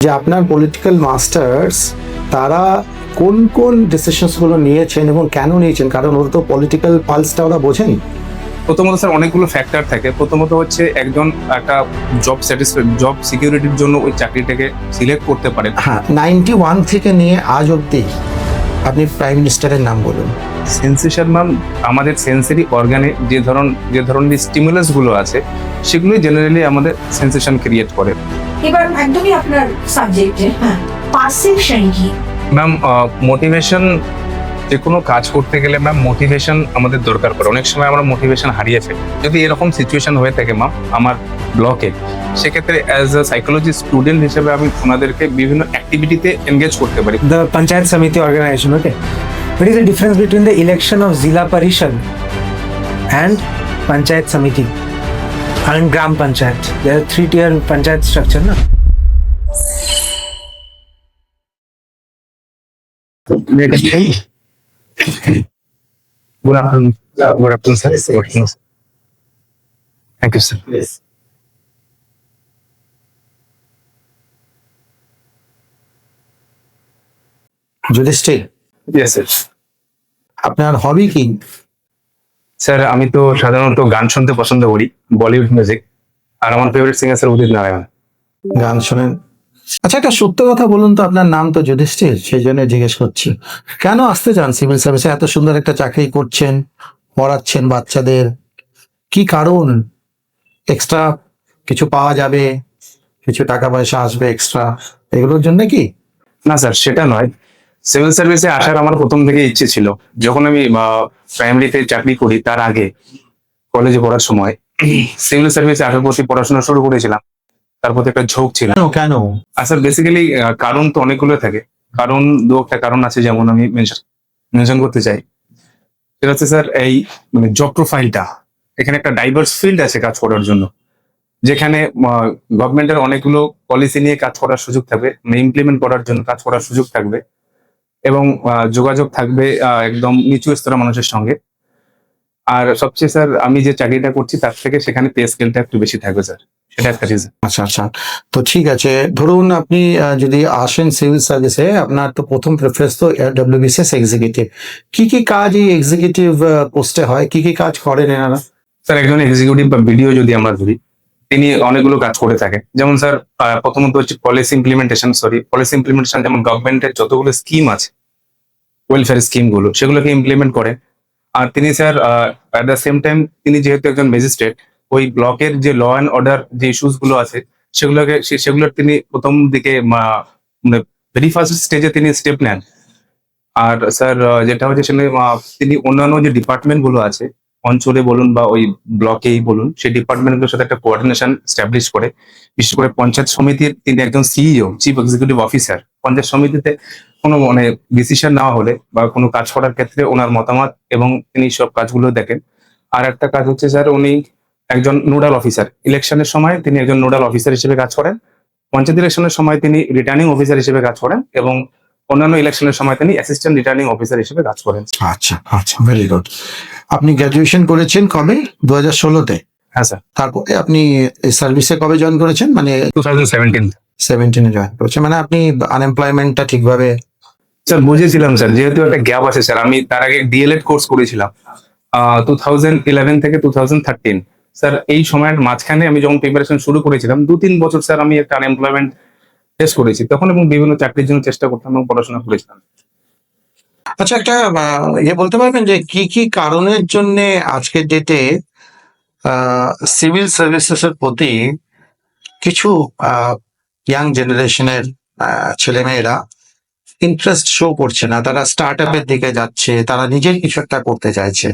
যে আপনার political masters তারা কোন কোন ডিসিশনসগুলো নিয়েছেন এবং কেন নিয়েছেন, কারণ ওরা তো পলিটিক্যাল পালসটা ওরা বোঝেন। প্রথমত স্যার অনেকগুলো ফ্যাক্টর থাকে। প্রথমত হচ্ছে একজন একটা জব সিকিউরিটির জন্য ওই চাকরিটাকে সিলেক্ট করতে পারে। হ্যাঁ, 91 থেকে নিয়ে আজ অবধি আপনি প্রাইম মিনিস্টারের নাম বলুন। সেন্সেশন ম্যাম, আমাদের সেন্সরি অর্গানে যে ধরনের স্টিমুলাস গুলো আছে সেগুলোই জেনারেলি আমাদের সেন্সেশন ক্রিয়েট করে। এবার একদমই আপনার সাবজেক্টে, হ্যাঁ, পারসেপশন কি? ম্যাম, মোটিভেশন, যে কোনো কাজ করতে গেলে ম্যাম মোটিভেশন আমাদের দরকার পড়ে। অনেক সময় আমরা মোটিভেশন হারিয়ে ফেলি। যদি এরকম সিচুয়েশন হয়ে থাকে ম্যাম আমার ব্লকে, সেক্ষেত্রে অ্যাজ আ সাইকোলজি স্টুডেন্ট হিসেবে আমি ওনাদেরকে বিভিন্ন অ্যাক্টিভিটিতে এনগেজ করতে পারি। The Panchayat Samiti organization, okay? What is the difference between the election of Zila Parishad and Panchayat Samiti and Gram Panchayat? There are 3-tier Panchayat structure, na? Good afternoon. Good afternoon, sir. Good afternoon, sir. Thank you, sir. Yudhishthir, Yes, sir. আপনার হবি কি? Sir, আমি তো সাধারণত গান শুনতে পছন্দ করি, Bollywood music. আর আমার favourite singer sir Udit Narayan. গান শোনেন? আচ্ছা, একটা সত্য কথা বলুন তো, আপনার নাম তো যুধিষ্ঠির, সেই জন্য জিজ্ঞেস করছি কেন আসতে চান সিভিল সার্ভিসে? এত সুন্দর একটা চাকরি করছেন, পড়াচ্ছেন বাচ্চাদের, কি কারণ? এক্সট্রা কিছু পাওয়া যাবে, কিছু টাকা পয়সা আসবে এক্সট্রা, এগুলোর জন্য কি? না স্যার, সেটা নয়। সিভিল সার্ভিসে আসার আমার প্রথম থেকে ইচ্ছে ছিল। যখন আমি প্রাইমারিতে চাকরি করি তার আগে কলেজে পড়ার সময় সিভিল সার্ভিসে আসার প্রতি পড়াশোনা শুরু করেছিলাম। তার প্রতি একটা ঝোঁক ছিল। কেন কেন? স্যার বেসিক্যালি কারণ তো অনেকগুলো থাকে। কারণ একটা কারণ আছে, যেমন আমি মেনশন করতে চাই। সেটা হচ্ছে স্যার এই মানে জব প্রোফাইলটা, এখানে একটা ডাইভার্স ফিল্ড আছে কাজ করার জন্য, যেখানে গভর্নমেন্টের অনেকগুলো পলিসি নিয়ে কাজ করার সুযোগ থাকবে, ইমপ্লিমেন্ট করার জন্য কাজ করার সুযোগ থাকবে, এবং যোগাযোগ থাকবে একদম নিচু স্তরের মানুষের সঙ্গে। আর সবচেয়ে স্যার আমি যে চাকরিটা করছি তার থেকে সেখানে পে স্কেলটা একটু বেশি থাকবে স্যার, সেটা একটা রিজন। আচ্ছা আচ্ছা, তো ঠিক আছে, ধরুন আপনি যদি আসেন সিভিল সার্ভিসে, আপনার তো প্রথম প্রেফারেন্স তো ডব্লিউবিসিএস এক্সিকিউটিভ। কি কি কাজ এই এক্সিকিউটিভ পোস্টে হয়, কি কি কাজ করেন এনারা? স্যার একজন এক্সিকিউটিভ বা বিডিও যদি আমরা ধরি, তিনি অনেকগুলো কাজ করে থাকেন। যেমন স্যার প্রথমত হচ্ছে পলিসি ইমপ্লিমেন্টেশন, যেমন গভর্নমেন্টের যতগুলো স্কিম আছে, ওয়েলফেয়ার স্কিম গুলো, সেগুলোকে ইমপ্লিমেন্ট করে। আর তিনি sir at the same time তিনি যেহেতু একজন ম্যাজিস্ট্রেট, ওই ব্লকের যে ল অ্যান্ড অর্ডার যে ইস্যুস গুলো আছে সেগুলোর তিনি প্রথম দিকে মানে ভেরি ফার্স্ট স্টেজে তিনি স্টেপ নেন। আর স্যার যেটা হচ্ছে সেখানে তিনি অন্যান্য যে ডিপার্টমেন্ট গুলো আছে অঞ্চলে বলুন বা ওই ব্লকেই বলুন, সেই ডিপার্টমেন্ট গুলোর সাথে একটা কোঅর্ডিনেশন স্টাবলিশ করে। বিশেষ করে পঞ্চায়েত সমিতির তিনি একজন CEO, chief executive officer. Panchayat সমিতিতে কোনো মানে ডিসিশন নেওয়া হলে বা কোনো কাজ করার ক্ষেত্রে ওনার মতামত এবং তিনি সব কাজগুলো দেখেন। আর একটা কাজ হচ্ছে স্যার উনি একজন নোডাল অফিসার। ইলেকশনের সময় তিনি একজন নোডাল অফিসার হিসেবে কাজ করেন, পঞ্চায়েত ইলেকশনের সময় তিনি রিটার্নিং অফিসার হিসেবে কাজ করেন, এবং অন্যান্য ইলেকশনের সময় তিনি অ্যাসিস্ট্যান্ট রিটার্নিং অফিসার হিসেবে কাজ করেন। আচ্ছা আচ্ছা, ভেরি গুড। আপনি গ্র্যাজুয়েশন করেছেন কবে? 2016-তে? হ্যাঁ স্যার। তারপরে আপনি সার্ভিসে কবে জয়েন করেছেন? মানে 2017 জয়েন করেছেন, মানে আপনি আনএমপ্লয়মেন্টটা ঠিকভাবে? স্যার বুঝেছিলাম স্যার, যেহেতু একটা গ্যাপ আছে স্যার। আমি তার আগে ডিএলএড কোর্স করেছিলাম 2011 থেকে 2013। স্যার এই সময়ের মাঝখানে আমি যখন প্রিপারেশন শুরু করেছিলাম 2-3 বছর স্যার আমি একটা আনএমপ্লয়মেন্ট ফেস করেছি তখন, এবং বিভিন্ন চাকরির জন্য চেষ্টা করতাম এবং পড়াশোনা করেছিলাম। আচ্ছা, একটা বলতে পারবেন যে কি কি কারণের জন্য আজকের ডেটে সিভিল সার্ভিসেসের প্রতি কিছু ইয়াং জেনারেশনের ছেলেমেয়েরা ইন্টারেস্ট শো করছে না? তারা স্টার্ট আপের দিকে যাচ্ছে, তারা নিজের কিছু একটা করতে চাইছে,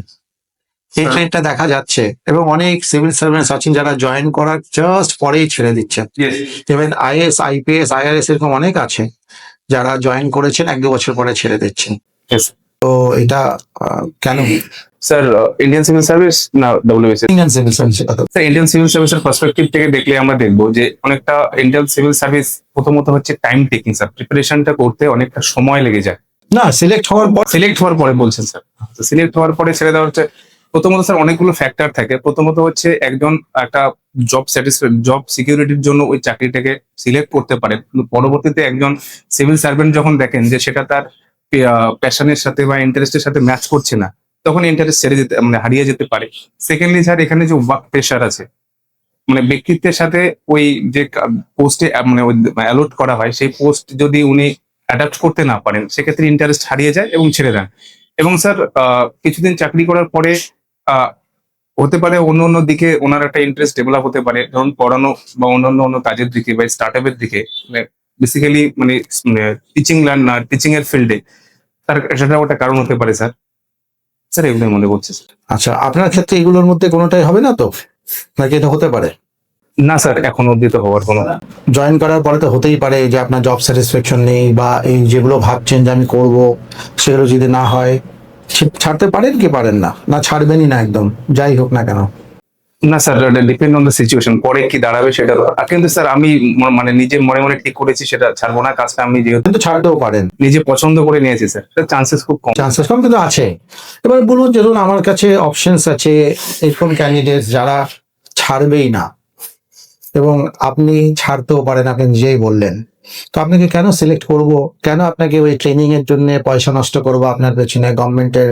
এই ট্রেন্ডটা দেখা যাচ্ছে। এবং অনেক সিভিল সার্ভিস আছেন যারা জয়েন করার জাস্ট পরেই ছেড়ে দিচ্ছেন। ইভেন আইএস, আইপিএস, আইআরএস এরকম অনেক আছে যারা জয়েন করেছেন 1-2 বছর পরে ছেড়ে দিচ্ছেন। তো এটা কেন? স্যার ইন্ডিয়ান সিভিল সার্ভিস না ডব্লিউবিসিএস? ইন্ডিয়ান সিভিল সার্ভিসের কথা। স্যার ইন্ডিয়ান সিভিল সার্ভিসের পার্সপেক্টিভ থেকে দেখলে আমরা দেখবো যে অনেকটা ইন্ডিয়ান সিভিল সার্ভিস প্রথমত হচ্ছে টাইম টেকিং স্যার। প্রিপারেশনটা করতে অনেকটা সময় লেগে যায়। না, সিলেক্ট হওয়ার পর সিলেক্ট হওয়ার পরে বলছেন স্যার, সিলেক্ট হওয়ার পরে ছেড়ে দেওয়া হচ্ছে প্রথমত স্যার অনেকগুলো ফ্যাক্টর থাকে। প্রথমত হচ্ছে একজন একটা জব সিকিউরিটির জন্য ওই চাকরিটাকে সিলেক্ট করতে পারে, কিন্তু পরবর্তীতে একজন সিভিল সার্ভেন্ট যখন দেখেন যে সেটা তার প্যাশনের সাথে বা ইন্টারেস্টের সাথে ম্যাচ করছে না, তখন ইন্টারেস্ট ছেড়ে যেতে মানে হারিয়ে যেতে পারে। সেকেন্ডলি স্যার এখানে যে ওয়ার্ক প্রেশার আছে, মানে ব্যক্তিত্বের সাথে ওই যে পোস্টে মানে অ্যালট করা হয় সেই পোস্ট যদি উনি অ্যাডাপ্ট করতে না পারেন, সেক্ষেত্রে ইন্টারেস্ট হারিয়ে যায় এবং ছেড়ে দেন। এবং স্যার কিছুদিন চাকরি করার পরে আহ, হতে পারে অন্য অন্য দিকে ওনার একটা ইন্টারেস্ট ডেভেলপ হতে পারে, ধরুন পড়ানো বা অন্যান্য অন্য কাজের দিকে বা স্টার্ট আপের দিকে, বেসিক্যালি মানে টিচিং এর ফিল্ডে। তার সেটা একটা কারণ হতে পারে স্যার। স্যার এগুলো মনে করছে স্যার। আচ্ছা, আপনার ক্ষেত্রে এগুলোর মধ্যে কোনোটাই হবে না তো, নাকি এটা হতে পারে? না স্যার, এখন অব্দি তো হওয়ার কোনো। জয়েন করার পরে তো হতেই পারে যে আপনার জব স্যাটিসফ্যাকশন নেই, বা এই যেগুলো ভাবছেন যে আমি করব সেগুলো যদি না হয়, ছাড়তে পারেন কি পারেন না, না ছাড়বেনই না একদম যাই হোক না কেন? না sir, depend on the situation, পরে কি দাঁড়াবে সেটা কিন্তু স্যার আমি মানে নিজে মনে মনে ঠিক করেছি সেটা ছাড়বো না। কাজটা আমি যেহেতু কিন্তু ছাড়তেও পারেন, নিজে পছন্দ করে নিয়েছি স্যার, চান্সেস খুব কম। চান্সেস কম কিন্তু আছে। এবার বলুন, ধরুন আমার কাছে অপশনস আছে এরকম ক্যান্ডিডেট যারা ছাড়বেই না, এবং আপনি ছাড়তেও পারেন, আপনি নিজেই বললেন, তো আপনাকে কেন সিলেক্ট করব? কেন আপনাকে ওই ট্রেনিং এর জন্য পয়সা নষ্ট করব আপনার পেছনে? গভর্নমেন্টের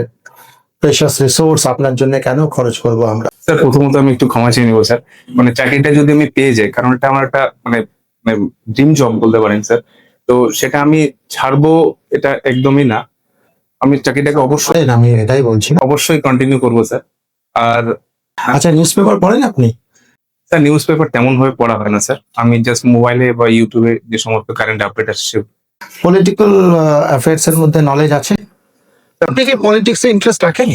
প্রেশাস রিসোর্স আপনার জন্য কেন খরচ করব আমরা? স্যার প্রথমত আমি একটু ক্ষমা চেয়ে নিবো স্যার, মানে চাকরিটা যদি আমি পেয়ে যাই, কারণ এটা আমার একটা মানে ড্রিম জব বলতে পারেন স্যার, তো সেটা আমি ছাড়বো এটা একদমই না। আমি চাকরিটাকে অবশ্যই আমি এটাই বলছি। অবশ্যই কন্টিনিউ করবো স্যার। আর আচ্ছা, নিউজ পেপার পড়েন আপনি? স্যার নিউজ পেপার তেমন ভাবে পড়া হয় না স্যার, আমি জাস্ট মোবাইলে বা ইউটিউবে যে সমস্ত কারেন্ট আপডেট আসছে। পলিটিক্যাল অ্যাফেয়ার্স এর মধ্যে নলেজ আছে? আপনি কি পলিটিক্সে ইন্টারেস্ট রাখেন?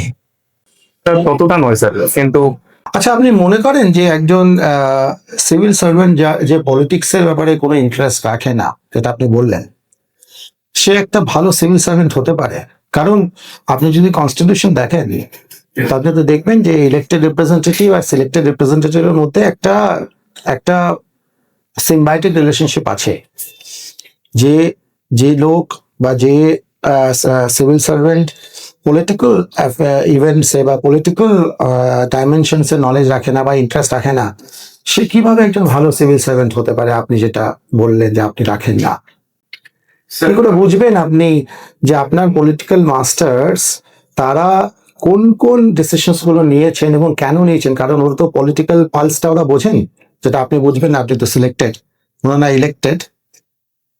স্যার ততটা নয় স্যার, কিন্তু আচ্ছা, আপনি মনে করেন যে একজন সিভিল সার্ভেন্ট যে পলিটিক্সের ব্যাপারে কোনো ইন্টারেস্ট রাখে না, যেটা আপনি বললেন, সে একটা ভালো সিভিল সার্ভেন্ট হতে পারে? কারণ আপনি যদি কনস্টিটিউশন দেখেন, তাহলে তো দেখবেন যে ইলেক্টেড রিপ্রেজেন্টেটিভ আর সিলেক্টেড রিপ্রেজেন্টেটিভের মধ্যে একটা একটা সিম্বায়োটিক রিলেশনশিপ আছে। যে যে লোক বা যে সিভিল সার্ভেন্ট পলিটিক্যাল ইভেন্টসে বা পলিটিক্যাল ডাইমেনশনসে নলেজ রাখে না বা ইন্টারেস্ট রাখে না, সে কিভাবে একজন ভালো সিভিল সার্ভেন্ট হতে পারে? আপনি যেটা বললেন যে আপনি রাখেন না, কি করে বুঝবেন আপনি যে আপনার পলিটিক্যাল মাস্টার্স তারা কোন কোন ডিসিশনস গুলো নিয়েছেন এবং কেন নিয়েছেন? কারণ ওরা তো পলিটিক্যাল পালসটা ওরা বোঝেন, যেটা আপনি বুঝবেন না, আপনি তো সিলেক্টেড, ওনারা ইলেক্টেড,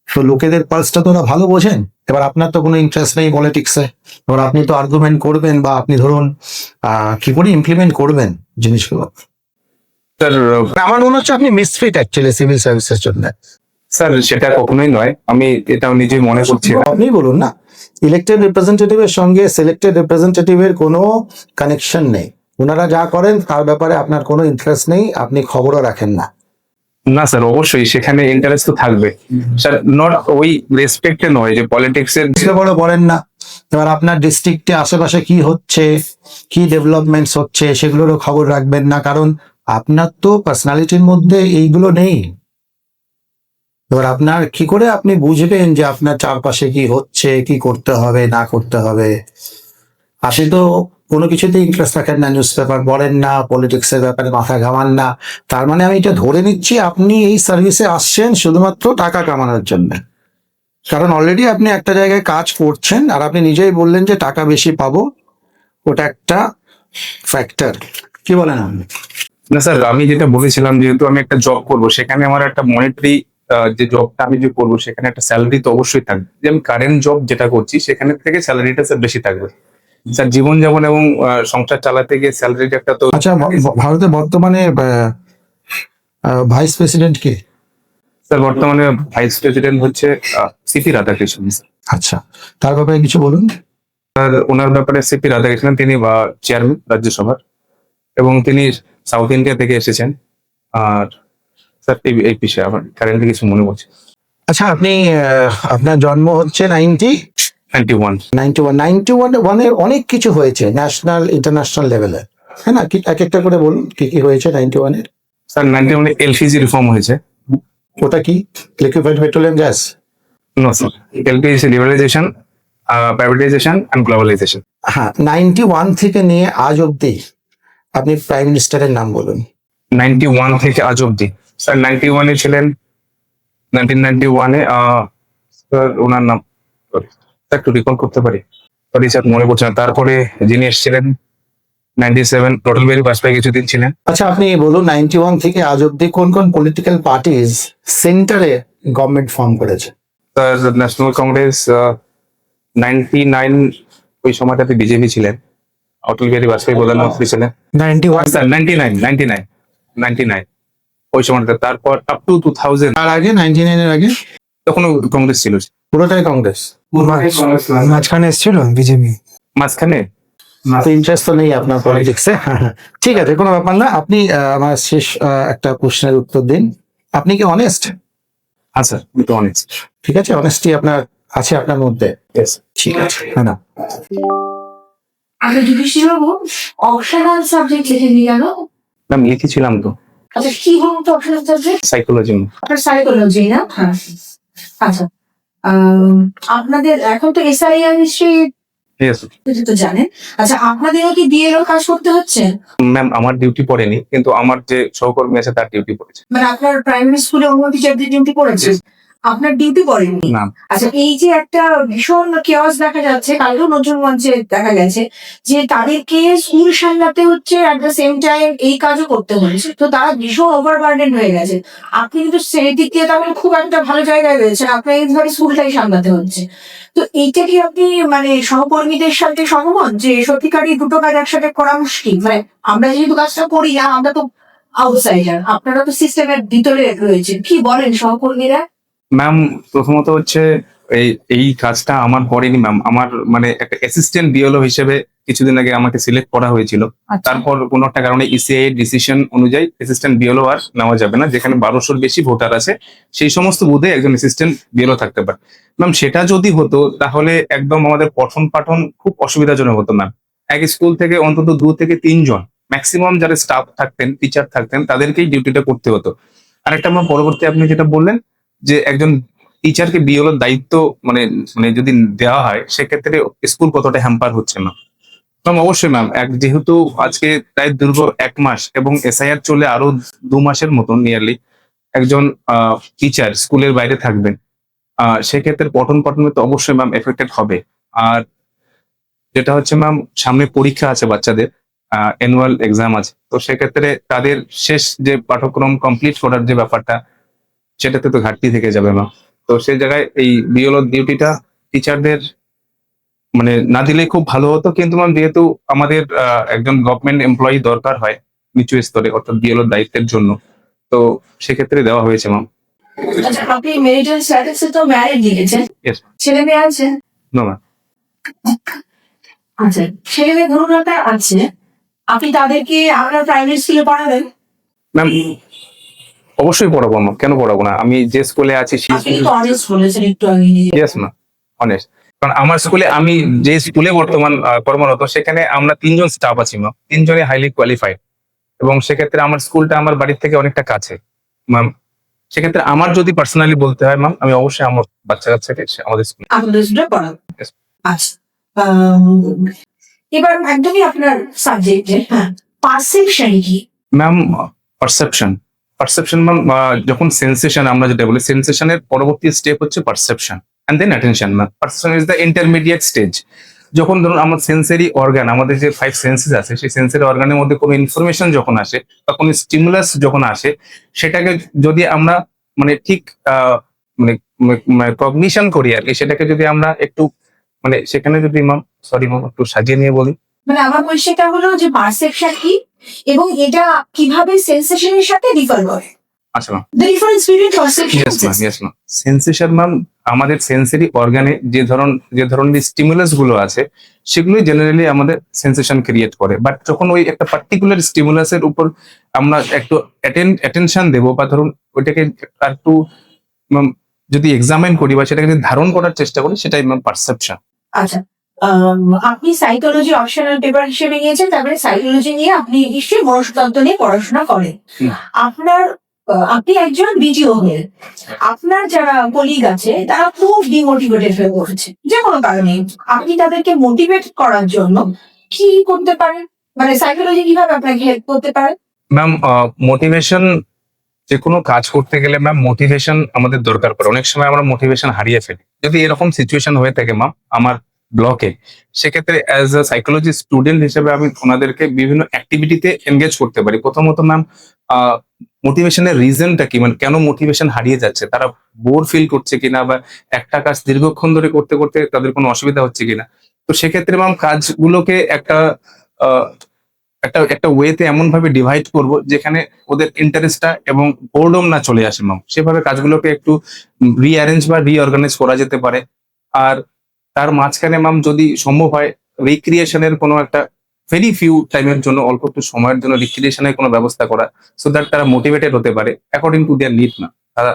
তো লোকেদের পালসটা তো ওরা ভালো বোঝেন। এবার আপনার তো কোনো ইন্টারেস্ট নেই পলিটিক্সে, এবার আপনি তো আর্গুমেন্ট করবেন বা আপনি ধরুন কি করে ইমপ্লিমেন্ট করবেন জিনিসগুলো? স্যার আমার মনে হচ্ছে আপনি মিসফিট অ্যাকচুয়ালি সিভিল সার্ভিসের জন্য। স্যার সেটা কখনোই নয়, আমি এটাও নিজেই মনে করছি না। আপনি বলুন না, ইলেক্টেড রিপ্রেজেন্টেটিভের সঙ্গে সিলেক্টেড রিপ্রেজেন্টেটিভের কোনো কানেকশন নেই, ওনারা যা করেন তার ব্যাপারে আপনার কোনো ইন্টারেস্ট নেই, আপনি খবরও রাখেন না। না স্যার, অবশ্যই সেখানে ইন্টারেস্ট তো থাকবে স্যার, নট ওই রেসপেক্টে নয় যে পলিটিক্স এর বড় বলেন না। এবার আপনার ডিস্ট্রিক্টে আশেপাশে কি হচ্ছে, কি ডেভেলপমেন্টস হচ্ছে, সেগুলোরও খবর রাখবেন না, কারণ আপনার তো পার্সোনালিটির মধ্যে এইগুলো নেই। এবার আপনার কি করে আপনি বুঝবেন যে আপনার চারপাশে কি হচ্ছে, কি করতে হবে না করতে হবে? আপনি তো কোনো কিছুতে ইন্টারেস্ট রাখেন না, নিউজ পেপার পড়েন না, পলিটিক্সের ব্যাপারে মাথা ঘামান না, তার মানে আমি এটা ধরে নিচ্ছি আপনি এই সার্ভিসে আসছেন শুধুমাত্র টাকা কামানোর জন্য। কারণ অলরেডি আপনি একটা জায়গায় কাজ করছেন আর আপনি নিজেই বললেন যে টাকা বেশি পাবো, ওটা একটা ফ্যাক্টর। কি বলেন আপনি? না স্যার, আমি যেটা বলেছিলাম যেহেতু আমি একটা জব করব, সেখানে আমার একটা মনিটারি যে জবটা আমি যে করবো সেখানে একটা স্যালারি তো অবশ্যই থাকবে। যে আমি কারেন্ট জব যেটা করছি সেখানে থেকে স্যালারিটা স্যার বেশি থাকবে স্যার, জীবনযাপন এবং সংসার চালাতে গিয়ে স্যালারিটা একটা তো। আচ্ছা, ভারতে বর্তমানে ভাইস প্রেসিডেন্ট কে? স্যার বর্তমানে ভাইস প্রেসিডেন্ট হচ্ছে সিপি রাধাকৃষ্ণন স্যার। আচ্ছা, তার ব্যাপারে কিছু বলুন। আর ওনার ব্যাপারে সিপি রাধাকৃষ্ণন, তিনি চেয়ারম্যান রাজ্যসভার এবং তিনি সাউথ ইন্ডিয়া থেকে এসেছেন। আর স্যার এই বিষয়ে আমার কারেন্টলি কিছু মনে পড়ছে। আচ্ছা, আপনি আপনার জন্ম হচ্ছে 91 এর অনেক কিছু হয়েছে ন্যাশনাল ইন্টারন্যাশনাল লেভেলে, হ্যাঁ না? এক একটা করে বলুন কি কি হয়েছে 91 এর। স্যার 91 এলপিজি রিফর্ম হয়েছে। ওটা কি? Liquefied petroleum gas? No sir, LPG liberalisation, privatisation and globalisation. হ্যাঁ, 91 থেকে নিয়ে আজ অব্দি আপনি প্রাইম মিনিস্টারের নাম বলুন। 91 থেকে আজ অব্দি স্যার 91-এ ছিলেন, 1991-এ স্যার ওনার নাম sorry, স্যার একটু রিকল করতে পারি, সরি স্যার মনে পড়ছে না। তারপরে যিনি এসেছিলেন 97 অটল বিহারী বাজপেয়ী কিছুদিন ছিলেন। আচ্ছা, আপনি বলুন 91 থেকে আজ অব্দি কোন কোন পলিটিক্যাল পার্টিজ সেন্টারে গভর্নমেন্ট ফর্ম করেছে? স্যার ন্যাশনাল কংগ্রেস 99 ওই সময়টাতে বিজেপি ছিলেন, অটল বিহারী বাজপেয়ী প্রধানমন্ত্রী ছিলেন। 91 স্যার 99 ওই সময়টাতে। তারপর আপ টু 2000 তার আগে 99 এর আগে তখনও কংগ্রেস ছিল। পুরোটাই কংগ্রেস। মাঝখানে এসেছিল বিজেপি। মাঝখানে ইন্টারেস্ট তো নেই আপনার পলিটিক্সে। ঠিক আছে, কোনো ব্যাপার না। আপনি আমার শেষ একটা কোশ্চেনের উত্তর দিন। আপনি কি অনেস্ট? হ্যাঁ স্যার, আমি তো অনেস্ট। ঠিক আছে, অনেস্টি আপনার আছে আপনার মধ্যে। Yes. ঠিক আছে, হ্যাঁ না আমরা যুধিষ্ঠির বাবু অপশনাল সাবজেক্ট লিখে দিয়ে গেল। ম্যাম লিখেছিলাম তো, আচ্ছা কি হলো তো অপশনাল সাবজেক্ট? সাইকোলজি। আপনার সাইকোলজি না? হ্যাঁ। আচ্ছা আপনাদের এখন তো এসআইআর হিস্ট্রি তো জানেন। আচ্ছা আপনাদেরও কি বিএলও কাজ করতে হচ্ছে? ম্যাম আমার ডিউটি পড়েনি, কিন্তু আমার যে সহকর্মী আছে তার ডিউটি পড়েছে। মানে আপনার প্রাইমারি স্কুলে অন্য টিচারদের ডিউটি পড়েছে, আপনার ডিউটি পড়েনি? না আচ্ছা এই যে একটা ভীষণ কেওয়াস দেখা যাচ্ছে, কালকেও নতুন মঞ্চে দেখা গেছে যে তাদেরকে স্কুল সামলাতে হচ্ছে, অ্যাট দ্য সেম টাইম এই কাজও করতে হচ্ছে, তো তারা ভীষণ ওভারবার্ডেন হয়ে গেছে। আপনি কিন্তু সেই দিক দিয়ে তাহলে খুব একটা ভালো জায়গায় রয়েছেন, আপনার এই ধরে স্কুলটাই সামলাতে হচ্ছে। তো এইটা কি আপনি মানে সহকর্মীদের সাথে সহমত যে সত্যিকারই দুটো কাজ একসাথে করা মুশকিল? মানে আমরা যেহেতু কাজটা করি না, আমরা তো আউটসাইডার, আপনারা তো সিস্টেমের ভিতরে রয়েছেন, কি বলেন সহকর্মীরা? ম্যাম, প্রথমত হচ্ছে এই কাজটা আমার পড়েনি ম্যাম। আমার মানে একটা অ্যাসিস্ট্যান্ট বিএলও হিসেবে কিছুদিন আগে আমাকে সিলেক্ট করা হয়েছিল। তারপর কোনো একটা কারণে ইসিআই এর ডিসিশন অনুযায়ী অ্যাসিস্ট্যান্ট বিএলও আর নেওয়া যাবে না, যেখানে 1200-র বেশি ভোটার আছে সেই সমস্ত বুথে একজন অ্যাসিস্ট্যান্ট বিএলও থাকতে পারে। ম্যাম সেটা যদি হতো তাহলে একদম আমাদের পঠন পাঠন খুব অসুবিধাজনক হতো ম্যাম। এক স্কুল থেকে অন্তত 2 থেকে 3 জন ম্যাক্সিমাম যারা স্টাফ থাকতেন, টিচার থাকতেন, তাদেরকেই ডিউটিটা করতে হতো। আরেকটা আমার পরবর্তী আপনি যেটা বললেন যে একজন টিচারকে বিএলওর দায়িত্ব মানে মানে যদি দেওয়া হয় সেক্ষেত্রে স্কুল কতটা হ্যাম্পার হচ্ছে না? ম্যাম অবশ্যই ম্যাম, যেহেতু আজকে প্রায় দীর্ঘ 1 মাস এবং এসআইআর চলে আরো 2 মাসের মতন নিয়ারলি, একজন টিচার স্কুলের বাইরে থাকবেন, সেক্ষেত্রে পঠন পাঠনে তো অবশ্যই ম্যাম এফেক্টেড হবে। আর যেটা হচ্ছে ম্যাম সামনে পরীক্ষা আছে বাচ্চাদের, অ্যানুয়াল এক্সাম আছে, তো সেক্ষেত্রে তাদের শেষ যে পাঠ্যক্রম কমপ্লিট করার যে ব্যাপারটা সেটাতে তো ঘাটতি থেকে যাবে ম্যাম। তো সেই জায়গায় এই বিএলও ডিউটিটা টিচারদের মানে না দিলে খুব ভালো হতো, কিন্তু ম্যাম যেহেতু আমাদের একজন গভর্নমেন্ট এমপ্লয়ি দরকার হয় নিচু স্তরে অর্থাৎ বিএলওর দায়িত্বের জন্য, তো সেক্ষেত্রে দেওয়া হয়েছে ম্যাম। আচ্ছা আপনি মেরিটাল স্ট্যাটাসে তো ম্যারিড লিখেছেন, Yes, ছেলে মেয়ে আছে? No ma'am. আচ্ছা ছেলে মেয়ে ধরুন আপনার আছে, আপনি তাদেরকে আপনার প্রাইমারি স্কুলে পড়াবেন? ম্যাম অবশ্যই পড়াবো ম্যাম, কেন পড়াবো না? আমি যে স্কুলে আছি সেই আপনি তো অনেস্ট বলেছেন একটু আগে নিজে। Yes ma'am, honest. কারণ আমার স্কুলে, আমি যে স্কুলে বর্তমান কর্মরত, সেখানে আমরা 3 জন স্টাফ আছি ম্যাম, 3 জনই হাইলি কোয়ালিফাইড, এবং সেক্ষেত্রে আমার স্কুলটা আমার বাড়ির থেকে অনেকটা কাছে ম্যাম। সেক্ষেত্রে আমার যদি পার্সোনালি বলতে হয় ম্যাম, আমি অবশ্যই আমার বাচ্চা কাচ্চাকে আমাদের স্কুলে। আপনাদের স্কুলে পড়াবেন? Yes. আচ্ছা এবার একদমই আপনার সাবজেক্টে, হ্যাঁ, পারসেপশন কি? ম্যাম পারসেপশন ম্যাম, যখন সেন্সেশন আমরা যেটা বলি, সেন্সেশনের পরবর্তী স্টেপ হচ্ছে perception and then attention ma'am. Perception is the intermediate stage. যখন ধরুন আমার সেন্সারি অর্গান, আমাদের যে 5 সেন্সেস আছে, সেই সেন্সারি অর্গানের মধ্যে কোনো ইনফরমেশন যখন আসে বা কোনো স্টিমুলাস যখন আসে, সেটাকে যদি আমরা মানে ঠিক মানে কগনিশন করি আর কি, সেটাকে যদি আমরা একটু মানে সেখানে যদি ম্যাম, সরি ম্যাম একটু সাজিয়ে নিয়ে বলি। মানে আমার কোয়েশ্চেনটা হলো যে পারসেপশন কি এবং এটা কিভাবে সেন্সেশনের সাথে ডিফার করে? আচ্ছা ma'am, the difference between perception yes ma'am, yes ma'am. Sensation ma'am আমাদের সেন্সরি অর্গানে যে ধরনের স্টিমুলাস গুলো আছে, সেগুলোই জেনারেলি আমাদের সেন্সেশন ক্রিয়েট করে। বাট যখন ওই একটা পার্টিকুলার স্টিমুলাসের উপর আমরা একটু অ্যাটেনশন দেবো, বা ধরুন ওইটাকে একটু যদি এক্সামিন করি বা সেটাকে যদি ধারণ করার চেষ্টা করি, সেটাই ম্যাম পারসেপশন। আচ্ছা আপনি সাইকোলজি অপশনাল পেপার হিসেবে নিয়েছেন, তারপরে সাইকোলজি নিয়ে আপনি নিশ্চয়ই মনস্তত্ত্ব নিয়ে পড়াশোনা করেন। আপনার আপনি একজন বিটিও হয়ে আপনার যারা কলিগ আছে তারা খুব ডিমোটিভেটেড হয়ে পড়েছে যে কোনো কারণে, আপনি তাদেরকে মোটিভেট করার জন্য কি করতে পারেন? মানে সাইকোলজি কিভাবে আপনাকে হেল্প করতে পারে? ম্যাম মোটিভেশন, যে কোনো কাজ করতে গেলে ম্যাম মোটিভেশন আমাদের দরকার পড়ে। অনেক সময় আমরা মোটিভেশন হারিয়ে ফেলি। যদি এরকম সিচুয়েশন হয়ে থাকে ম্যাম আমার ব্লকে, সেক্ষেত্রে অ্যাজ আ সাইকোলজি স্টুডেন্ট হিসেবে আমি ওনাদেরকে বিভিন্ন অ্যাক্টিভিটিতে এনগেজ করতে পারি। প্রথমত ম্যাম মোটিভেশনের রিজনটা কি, মানে কেন মোটিভেশন হারিয়ে যাচ্ছে, তারা বোর ফিল করছে কিনা, বা একটা কাজ দীর্ঘক্ষণ ধরে করতে করতে তাদের কোনো অসুবিধা হচ্ছে কিনা। তো সেক্ষেত্রে ম্যাম কাজগুলোকে একটা আহ, একটা একটা ওয়েতে এমন ভাবে ডিভাইড করব যেখানে ওদের ইন্টারেস্টটা এবং বোর্ডম না চলে আসে ম্যাম। সেভাবে কাজগুলোকে একটু রিঅ্যারেঞ্জ বা রিঅর্গানাইজ করা যেতে পারে। আর তার মাঝখানে ম্যাম যদি সম্ভব হয় রিক্রিয়েশনের কোনো একটা ভেরি ফিউ টাইমের জন্য, অল্প একটু সময়ের জন্য রিক্রিয়েশনের কোনো ব্যবস্থা করা, সো দ্যাট তারা মোটিভেটেড হতে পারে অ্যাকর্ডিং টু দেয়ার নিড। না তারা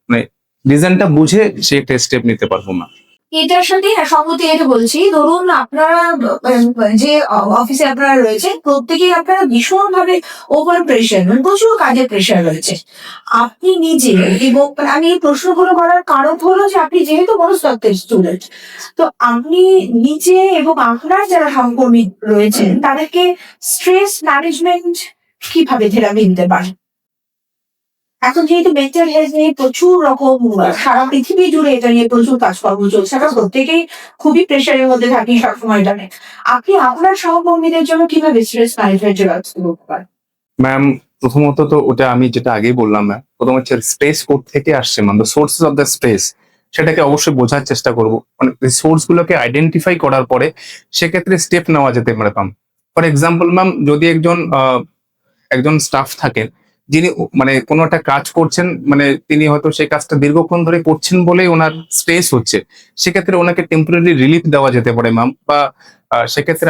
মানে রিজনটা বুঝে সে একটা স্টেপ নিতে পারবো না। এটার সাথে সম্মতি এটা বলছি, ধরুন আপনারা যে অফিসে আপনারা রয়েছেন প্রত্যেকেই আপনারা ভীষণ ভাবে ওভার প্রেশার, প্রচুর কাজের প্রেশার রয়েছে। আপনি নিজে, এবং আমি এই প্রশ্নগুলো করার কারণ হলো যে আপনি যেহেতু মনস্তত্ত্বের স্টুডেন্ট, তো আপনি নিজে এবং আপনার যারা সহকর্মী রয়েছেন তাদেরকে স্ট্রেস ম্যানেজমেন্ট কিভাবে থেরাপি দিতে পারেন? এখন যেহেতু মেন্টাল হেলথ নিয়ে প্রচুর রকম সারা পৃথিবী জুড়ে এটা নিয়ে প্রচুর কাজকর্ম চলছে, আমরা প্রত্যেকেই খুবই প্রেশারের মধ্যে থাকি সবসময়টাতে। আপনি আপনার সহকর্মীদের জন্য কিভাবে স্ট্রেস ম্যানেজমেন্টের ব্যবস্থা করতে পারেন? ম্যাম প্রথমত তো ওটা আমি যেটা আগেই বললাম ম্যাম, প্রথম হচ্ছে স্পেস কোথ থেকে আসছে ma'am, the sources of the space, সেটাকে অবশ্যই বোঝার চেষ্টা করবো। মানে সোর্স গুলোকে আইডেন্টিফাই করার পরে সেক্ষেত্রে স্টেপ নেওয়া যেতে পারে ম্যাম। ফর এক্সাম্পল ম্যাম, যদি একজন স্টাফ থাকেন যিনি মানে কোনো একটা কাজ করছেন, মানে তিনি হয়তো সেই কাজটা দীর্ঘক্ষণ ধরে করছেন বলেই ওনার স্ট্রেস হচ্ছে, সেক্ষেত্রে ওনাকে টেম্পোরারি রিলিফ দেওয়া যেতে পারে ম্যাম। বা সেক্ষেত্রে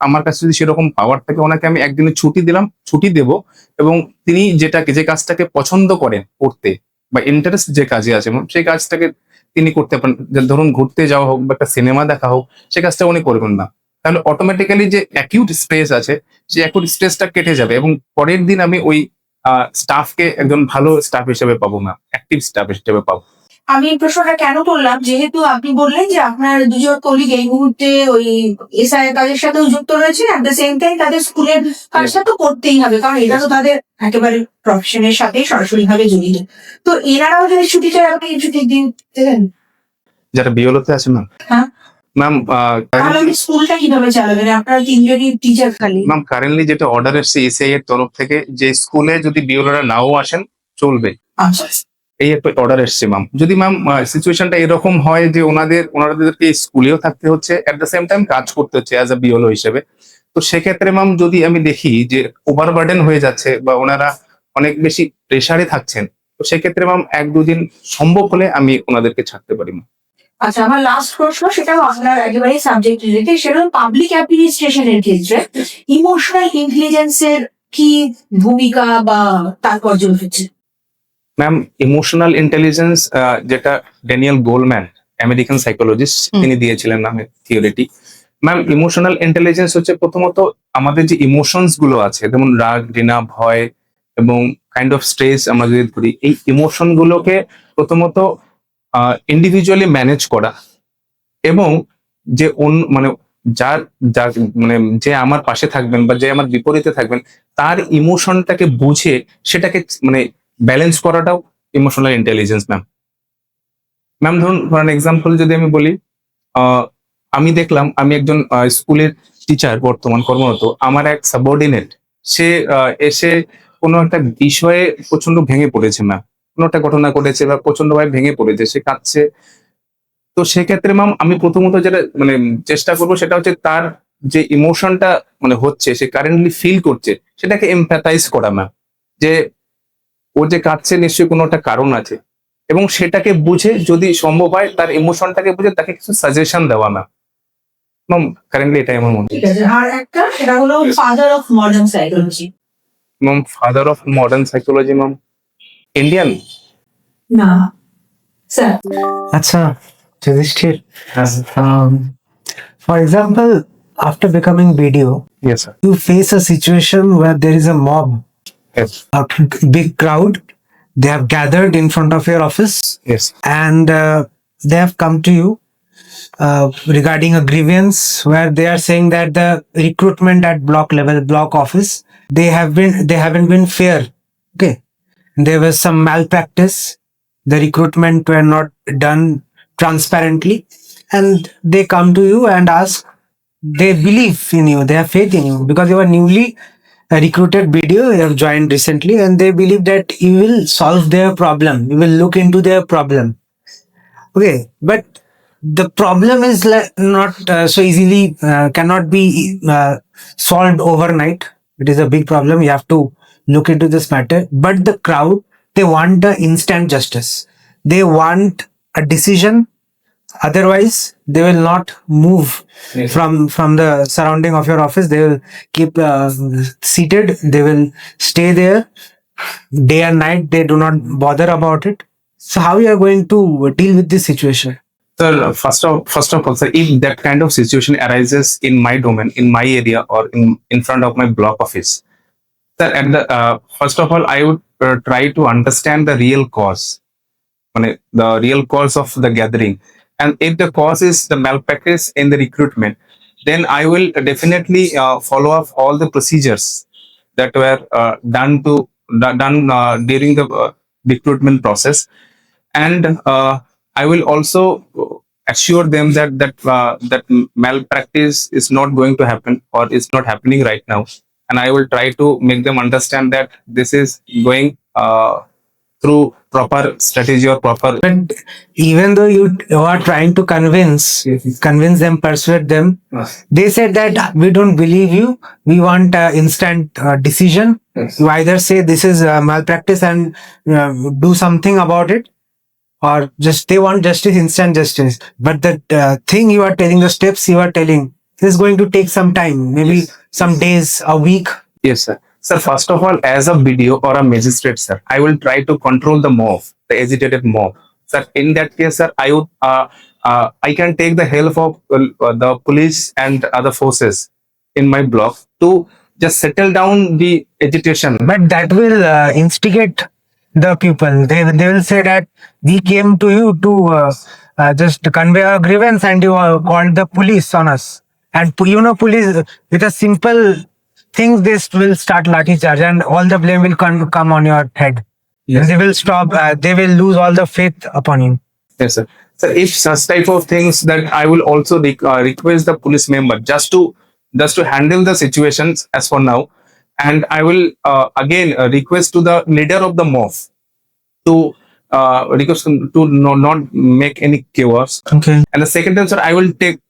আমার কাছে যদি সেরকম পাওয়ার থাকে, ওনাকে আমি একদিনের ছুটি দেব, এবং তিনি যে কাজটাকে পছন্দ করেন করতে বা ইন্টারেস্ট যে কাজে আছে ম্যাম, সেই কাজটাকে তিনি করতে পারেন। ধরুন ঘুরতে যাওয়া হোক বা একটা সিনেমা দেখা হোক, সে কাজটা উনি করবেন না, তাহলে অটোমেটিক্যালি যে অ্যাকিউট স্ট্রেস আছে সেই অ্যাকিউট স্ট্রেসটা কেটে যাবে, এবং পরের দিন আমি ওই স্টাফকে একজন ভালো স্টাফ হিসেবে পাবো না, অ্যাক্টিভ স্টাফ হিসেবে পাবো। আমি এই প্রশ্নটা কেন করলাম, যেহেতু আপনি বললেন যে আপনার দুজন কলিগ এই মুহূর্তে ওই এসআই কাজের সাথেও যুক্ত রয়েছে, অ্যাট দ্য সেম টাইম তাদের স্কুলের কাজটা তো করতেই হবে, কারণ এটা তো তাদের একেবারে প্রফেশনের সাথে সরাসরি ভাবে জড়িত। তো এনারাও যদি ছুটি চায় আপনি ছুটি দিন দেবেন? যারা বিওলোতে আছে ম্যাম, হ্যাঁ ম্যাম তাহলে আপনি স্কুলটা কিভাবে চালাবেন? আপনারা তিনজনই টিচার খালি। ম্যাম কারেন্টলি যেটা অর্ডার এসছে এসআই এর তরফ থেকে, যে স্কুলে যদি বিওলোরা নাও আসেন চলবে, আচ্ছা, এই একটা অর্ডার এসছে ম্যাম। যদি ম্যাম সিচুয়েশনটা এরকম হয় যে ওনাদেরকে স্কুলেও থাকতে হচ্ছে, এট দ্য সেম টাইম কাজ করতে হচ্ছে অ্যাজ আ বিওলো হিসেবে, তো সেক্ষেত্রে ম্যাম যদি আমি দেখি যে ওভারবার্ডেন হয়ে যাচ্ছে বা ওনারা অনেক বেশি প্রেসারে থাকছেন, তো সেক্ষেত্রে ম্যাম 1-2 দিন সম্ভব হলে আমি ওনাদেরকে ছাড়তে পারি ম্যাম। আচ্ছা, আমার লাস্ট প্রশ্ন, সেটাও আপনার একেবারে সাবজেক্ট রিলেটেড, সেটা পাবলিক অ্যাডমিনিস্ট্রেশনের ক্ষেত্রে ইমোশনাল ইন্টেলিজেন্সের কি ভূমিকা বা তাৎপর্য রয়েছে? ম্যাম ইমোশনাল ইন্টেলিজেন্স যেটা ড্যানিয়েল গোলম্যান, আমেরিকান সাইকোলজিস্ট, তিনি দিয়েছিলেন নামে থিওরিটি। ম্যাম ইমোশনাল ইন্টেলিজেন্স হচ্ছে প্রথমত আমাদের যে ইমোশনস গুলো আছে, যেমন রাগ, ঘৃণা, ভয় এবং কাইন্ড অফ স্ট্রেস, আমরা যদি ধরি এই ইমোশন গুলোকে প্রথমত ইন্ডিভিজুয়ালি ম্যানেজ করা, এবং যে মানে যার যার মানে যে আমার পাশে থাকবেন বা যে আমার বিপরীতে থাকবেন, তার ইমোশনটাকে বুঝে সেটাকে মানে ব্যালেন্স করাটাও ইমোশনাল ইন্টেলিজেন্স ম্যাম। ধরুন ফর এক্সাম্পল যদি আমি বলি, আমি দেখলাম আমি একজন স্কুলের টিচার বর্তমান কর্মরত, আমার এক সাবঅর্ডিনেট সে এসে কোনো একটা বিষয়ে প্রচন্ড ভেঙে পড়েছে ম্যাম, কোনো একটা ঘটনা ঘটেছে বা প্রচন্ডভাবে ভেঙে পড়েছে, সে কাঁদছে। তো সেক্ষেত্রে ম্যাম আমি প্রথমত যেটা মানে চেষ্টা করবো সেটা হচ্ছে তার যে ইমোশনটা মানে হচ্ছে, সে কারেন্টলি ফিল করছে, সেটাকে এমপ্যাথাইজ করা ম্যাম, যে ও যে কাঁদছে নিশ্চয়ই কোনো একটা কারণ আছে, এবং সেটাকে বুঝে যদি সম্ভব হয় তার ইমোশনটাকে বুঝে তাকে কিছু সাজেশন দেওয়া ম্যাম কারেন্টলি এটাই আমার মনে ঠিক আছে, আর একটা সেটা হলো father of modern psychology. Ma'am father of modern psychology ma'am Indian না sir. Acha, Yudhishthir. For example, after becoming BDO, yes sir, you face a situation where there is a mob, yes a big crowd. They have gathered in front of your office yes and they have come to you regarding a grievance where they are saying that the recruitment at block level, block office, they haven't been fair. Okay, there was some malpractice. The recruitment were not done transparently, and they come to you and ask. They believe in you. They have faith in you because you are newly recruited BDO. You have joined recently, and they believe that you will solve their problem. You will look into their problem. Okay, but the problem is not so easily cannot be solved overnight. It is a big problem. You have to look into this matter. But the crowd, they want the instant justice. They want a decision. Otherwise, they will not move from the surrounding of your office. They will keep seated. They will stay there day and night. They do not bother about it. So how you are going to deal with this situation? Sir, first of all, sir, if that kind of situation arises in my domain, in my area, or in front of my block office, sir, at the first of all, I would try to understand the real cause, the real cause of the gathering, and if the cause is the malpractice in the recruitment, then I will definitely follow up all the procedures that were done during the recruitment process, and I will also assure them that malpractice is not going to happen or is not happening right now, and I will try to make them understand that this is going through proper strategy or proper. But even though you are trying to convince them, persuade them, they said that we don't believe you. We want instant decision. You either say this is malpractice and do something about it, or just they want justice, instant justice. But the thing you are telling, the steps you are telling, is going to take some time, maybe some days, a week. Yes, sir. Sir, first of all, as a BDO or a magistrate, sir, I will try to control the mob, the agitated mob. Sir, in that case, sir, I can take the help of the police and other forces in my block to just settle down the agitation. But that will instigate the people. They will say that we came to you to just convey a grievance, and you called the police on us. And police with a simple things, they will start lathi charge, and all the blame will come on your head. Yes. And they will stop. They will lose all the faith upon you. Yes, sir. So if such type of things, that I will also request the police member just to handle the situations as for now, and I will again request to the leader of the mob to request to not make any chaos. Okay. And the second time, sir, I will take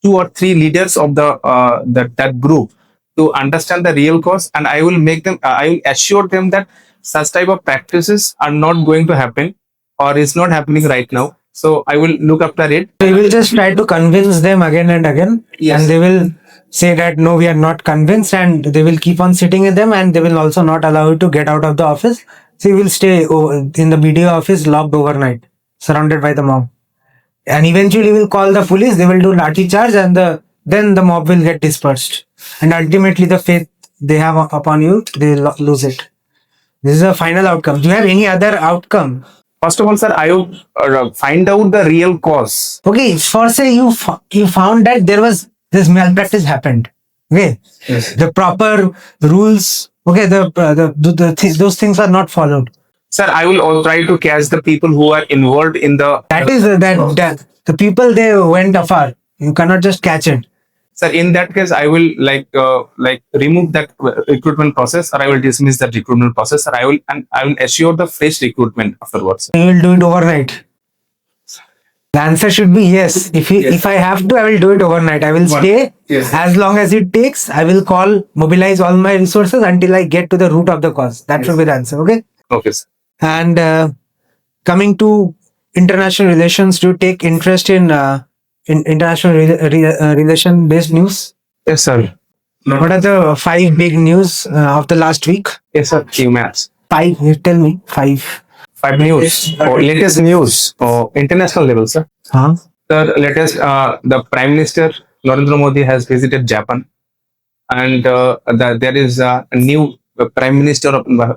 2 or 3 leaders of that group to understand the real cause, and I will make them. I will assure them that such type of practices are not going to happen or is not happening right now. So I will look after it. So you will just try to convince them again and again, Yes. and they will say that no, we are not convinced, and they will keep on sitting in them, and they will also not allow you to get out of the office. So you will stay in the BDO office locked overnight, surrounded by the mob, and eventually will call the police. They will do lathi charge, and then the mob will get dispersed, and ultimately the faith they have upon you, they will lose it. This is a final outcome. Do you have any other outcome? First of all, sir, I will find out the real cause. Okay, for say you found that there was this malpractice happened. Okay, Yes. the proper rules. Okay, those things are not followed. Sir, I will try to catch the people who are involved in the. That is that the people, they went afar. You cannot just catch it. Sir, in that case, I will remove that recruitment process, or I will dismiss that recruitment process, or I will assure the fresh recruitment afterwards. You will do it overnight. The answer should be yes. If I have to, I will do it overnight. I will stay as long as it takes. I will mobilize all my resources until I get to the root of the cause. That should be the answer. Okay. Okay, sir. And coming to international relations, do you take interest in international relation based news? Yes, sir. What are the 5 big news of the last week? Yes, sir. Few minutes. 5. You tell me 5. 5 news or latest news or international level, sir. Huh? The latest, the Prime Minister Narendra Modi has visited Japan, and there is a new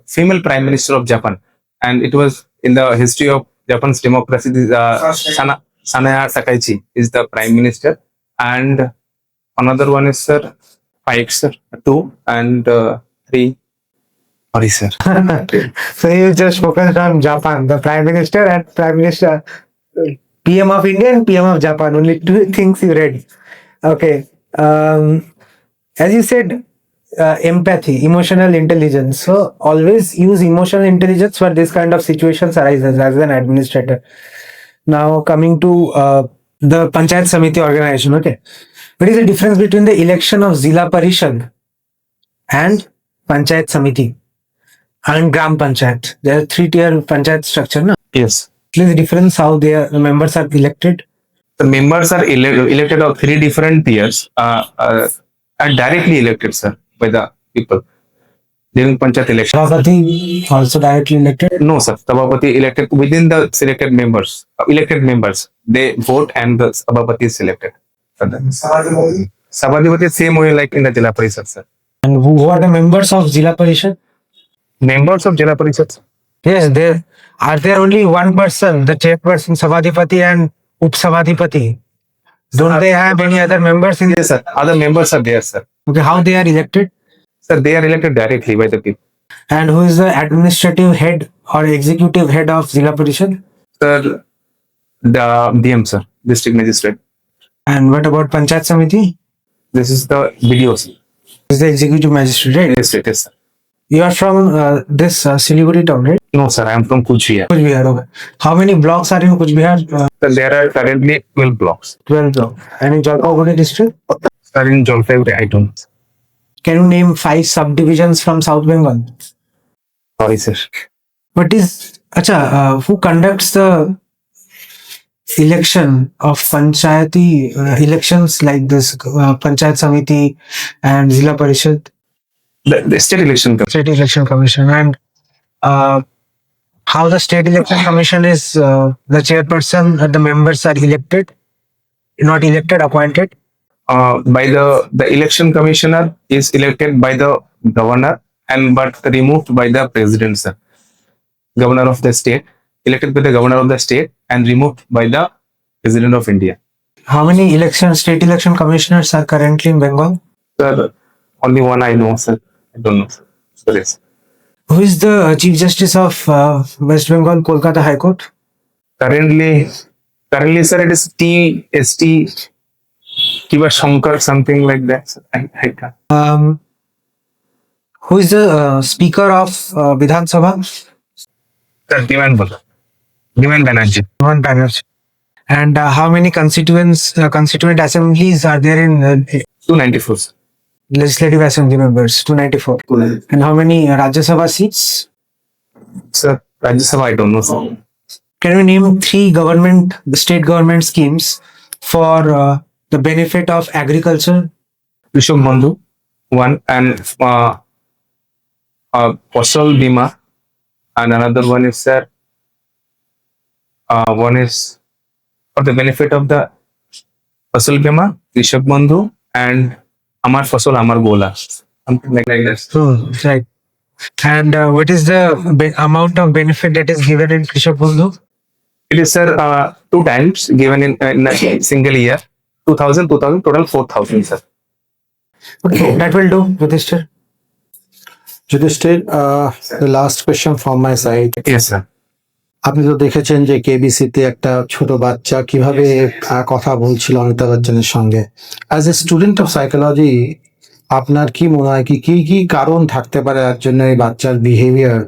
female Prime Minister of Japan, and it was in the history of Japan's democracy. This, Sanaya Takaichi is the Prime Minister, and another one is Sir Pike, sir, 2 and 3. Sorry, sir. So you just focused on Japan, the Prime Minister and Prime Minister, PM of India and PM of Japan. Only two things you read. Okay. As you said, empathy, emotional intelligence. So always use emotional intelligence for this kind of situations arises as an administrator. Now coming to the Panchayat Samiti organization. Okay. What is the difference between the election of Zila Parishad and Panchayat Samiti and Gram Panchayat? There are three-tier Panchayat structure. No? Yes. What is the difference how their members are elected? The members are elected of 3 different tiers, are directly elected, sir, by the people during Panchayat election. Sabapati also directly elected. No, sir. Sabapati elected within the selected members. Elected members, they vote and the Sabapati is selected. Sabapati same way like in the Jila Parishad, sir. And who are the members of Zila Parishad? Members of Jila Parishad. Yes, there are there only one person, the chairperson, Sabadipati and Upsabadipati. Don't they have any other members in? Yes, sir. Other members are there, sir. Okay, how they are elected? Sir, they are elected directly by the people. And who is the administrative head or executive head of Zila Parishad? Sir, the DM, sir, district magistrate. And what about Panchayat Samiti? This is the videos. Is the executive magistrate, right? Magistrate, yes, sir. You are from this Siliguri town, right? No, sir, I am from Kuch Bihar. Kuch Bihar. Okay. How many blocks are in Kuch Bihar? Sir, there are currently 12 blocks. 12 blocks. And in Jalpaiguri district? Sir, in Jalpaiguri, I don't know. Can you name 5 subdivisions from South Bengal? Sorry, sir. What is who conducts the election of panchayati elections like this Panchayat Samiti and Zila Parishad? The state election commission. State Election Commission. And how the State Election Commission is the chairperson and the members are elected, not elected, appointed. By the election commissioner is elected by the governor and but removed by the president, sir. Governor of the state, elected by the governor of the state and removed by the president of India. How many state election commissioners are currently in Bengal? Sir, only one I know, sir. I don't know, sir. So yes. Who is the Chief Justice of West Bengal, Kolkata High Court? Currently, sir, it is TST Kiva Shankar, something like that. Sir. I can't. Who is the Speaker of Vidhan Sabha? Sir, Diman Banerjee. Diman Banerjee. And how many constituent assemblies are there in 294, sir. Legislative Assembly members? 294. And how many Rajya Sabha seats? Sir, Rajya Sabha, I don't know, sir. Can you name 3 state government schemes for the benefit of agriculture? Krishak Bandhu, one, and Fasal Bima, and another one is, sir, one is for the benefit of the Fasal Bima, Krishak Bandhu, and Amar Fasal Amar Gola, something like that. Oh, right. And what is the amount of benefit that is given in Krishak Bandhu? It is, sir, 2 times given in a single year. 2000, total 4,000, sir. Okay, that will do, Yudhishthir. Yudhishthir, the last question from my side. Yes, sir. আপনি তো দেখেছেন যে কেবিসিতে একটা ছোট বাচ্চা কিভাবে কথা বলছিল অমিতাভ বচ্চনের সঙ্গে। As a student of psychology আপনার কি মনে হয় কি কি কারণ থাকতে পারে এর জন্য এই বাচ্চার বিহেভিয়ার